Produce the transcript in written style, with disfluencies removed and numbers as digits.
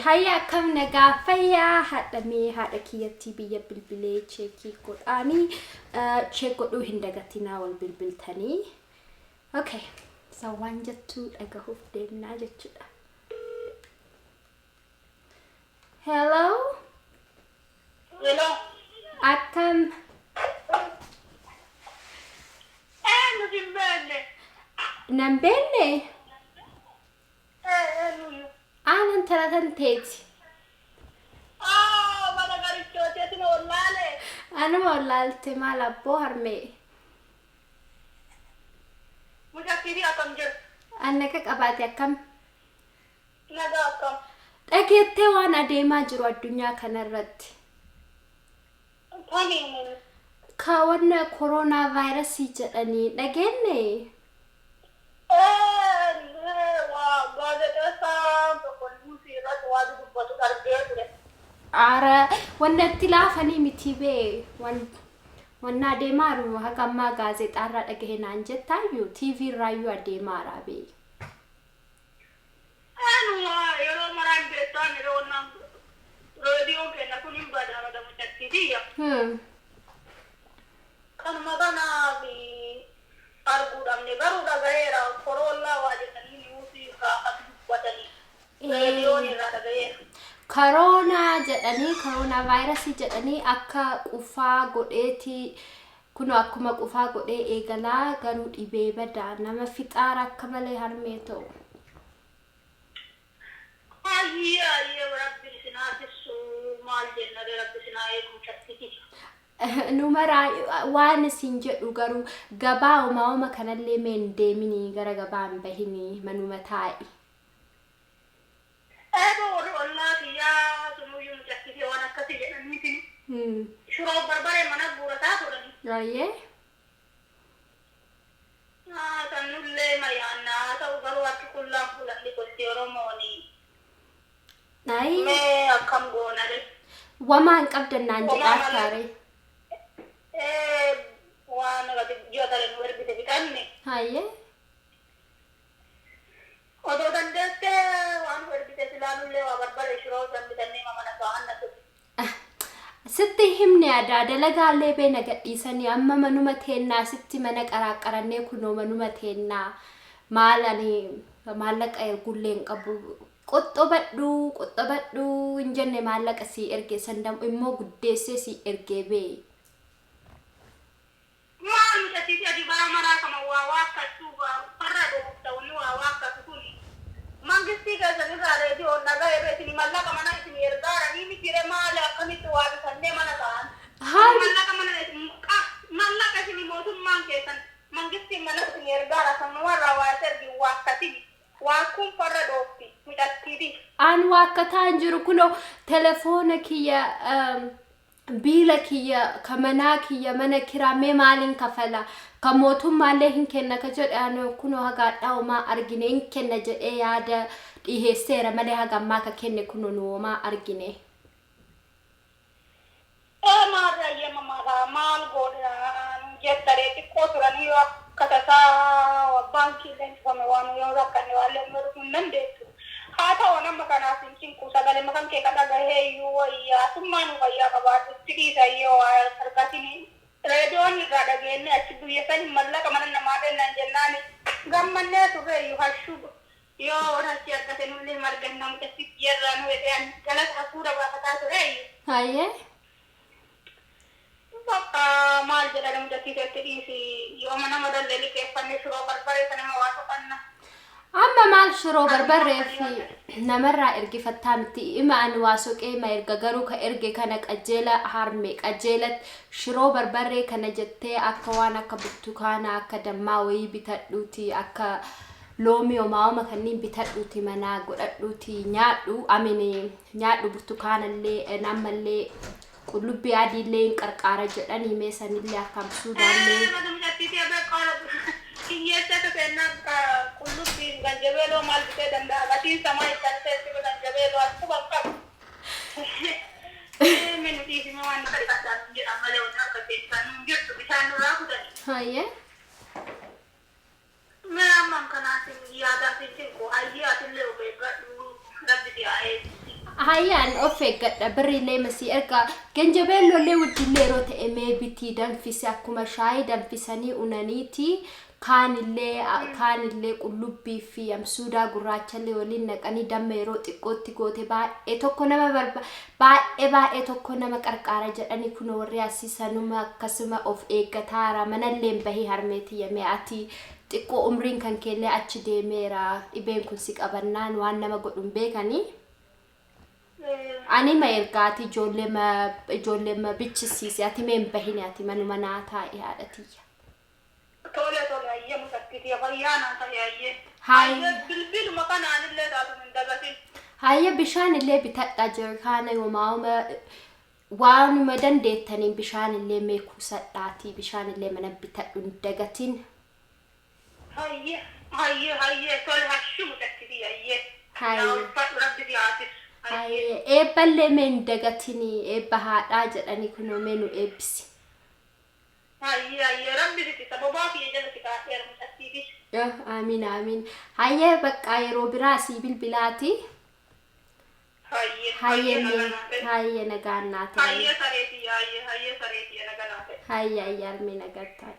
هيا كم نقافيا هذا مي هذا كيتي بيا بالبلي تشيكي قرآني تشيك قدو هندقتنا والبلبل تاني اوكي سوان جتو اقهوف دينا جتو hello hello أكم أنا جنبالي نمبلي أنا انت لا تنتيتي ما نقدر شوتي والله أنا ما ولالت ما لبو هرمي مشاكلي أكم جر أنك أباتي أكم نجا أكم أكيد وانا ديما جرو الدنيا كان الرد ثاني كون كورونا فيروس جاني نجني ara wanda tilafani mitibe wanna de maru haka ma gazeta arra dage nan jettayu tv rayu ade marabe anu yoro maran betan rona radio ke na kunim badara da mutakkidiya kan magana bi argudam ne garuda gaera corona waje kan news ka adu wadani radio ni rada gaera corona virus jedhani akka qufaa godheeti kuno akkuma qufaa godhee eegalaa garuu dhibee badaa nama fixaara akka malee harmee ta'u ayya rabbi sinaafisu maal jenna rabbi sinaayeeku chattiti numara waan isin jedhu garuu gabaa umauma kanallee men deemini gara gabaan bahini manuma taa'i والله يا سمو يوم جاكيتي وانا كتير نمتني شو بربري منا بورتا تورني رايه كنولي ما يانا تو غروات كلها كلها لكل oromooni ناي ما كم غوناري وما انقبدنا نجي اكاري وانا غادي جوتال نور بيتبيتاني هاي odoo dandeesse waan warbite silaanullee waa barbare shiroo sanbitannee mamana ka'annatu sitti himne ada dalagaallee beena gadhiisanii amma manuma teennaa sitti mana qaraaqarannee kunoo manuma teennaa maalani maallaqa ergulleen qabu qoxxobadhu injenne maallaqa si erge sandam immoo guddeessee si ergee bee maal mutatiiti adi bara maraa kama waa waakkachuu farra dhooftauni waa waakkatu kuni mangisti keessatti radio nagaa irratti mallaqa mana isin ergaara ni mitire maal akkamitti waa bisannee mana ta'an mallaqa isin mootummaan keessan mangisti mana isin ergaara kan warra waa ergi waakkati waa kun farra dhoofti midhattiiti aan waakkataan jiru kuno telefoona kiyya biila kiyya kamanaa kiyya mana kiramee maalin kafala kamotummallee hin kenna ka jedhaan kuno haga dhaawma argine hin kenna jedhee yaada dhiheesseera malee haga ammaa ka kenne kuno nooma argine maarrayye maal godhan jettare xiqqoo turanii akkatasaa baankii leenjifame waan yoo rakkanne waan lemmeeru kun dandeessu haa ta'u nama kanaaf hin cinku sagalee makan kee kan dhagahee iyyuu wayyaa summaan wayyaa qabaatutti dhiisayyoo harkatiin reediyoon irraa dhageenye achi biyyeessanii mallaqa mana namaa kennan jennaan gammannee turre iyyuu hashuu yoo achi argate nullee marganna mucatti yerraa nu hedheen galata hafuura baafataa ture iyyuu hayyee bakka maal jedhani mucatti teetti dhiisi yoo nama dallee liqeeffannee shiroo barbaree kanama waa soqanna amma maal shiroo barbaree fi namarraa ergifattaa miti ima ani waa soqee ma erga garuu ka erge kana qajeela harme qajeelat shiroo barbaree kana jettee akka waan akka burtukaana akka dammaa wayii bitadhuuti akka loomii omaawama kanniin bitadhuuti manaa godhadhuuti nyaadhu amini nyaadhu burtukaanallee nammallee qullubbii adiillee qarqaara jedhanii meesanillee akkam suudaallee kinyesa to kenna kullubi ganjabelo mal bite danda gatin sama itanse to ganjabelo aku bangka menuti sima wan kali kata ngi amale ona ka tekan ngi to bisa nura ku dan haye me amam kana tin ya da tin ko ayi atille obe ga rabbi di ay hayyaan of eeggadha birriillee masii erga ganjabeellollee wajjillee yeroo ta'e meebitii danfise akkuma shaayii danfisanii unaniiti kaanillee qullubbii fi amsuudaa gurraachallee waliin naqanii damma yeroo xiqqootti goote baay'ee tokko nama baay'ee tokko nama qarqaara jedhanii kun warri asiisanuma akkasuma of eeggataara manallee bahii harmeetii yamee ati xiqqoo umriin kan keellee achi deemeera dhibeen kun si qabannaan waan nama godhun beekanii ani ma ergaati ijoollee bichisiise ati meen bahini ati manuma naa taa'e haadhatiyya tole ayye musakkiti fayyaana ta'e Hai. bilbil makanaanillee taatu hin dagatin hayya bishaan illee bitadha jerkaana yomaa'uma waanuma dandeettaniin bishaan illee meekuusadhaati bishaan illee mana bitadhu hin dagatin hayye tole hashuu musakkiti ayye Hai. ulfaadhu rabbi dhiyaatis hayya eebballee meen dagatini eebba haadhaa jedhanii kunoo meenu eebbisi hayye rabbi dhiti sababaa fi jalatti kaasee musakkiti amiin hayya bakka yeroo biraa sii bilbilaati hayya nagaannaati hayye sareeti naganaate hayya armee nagattaa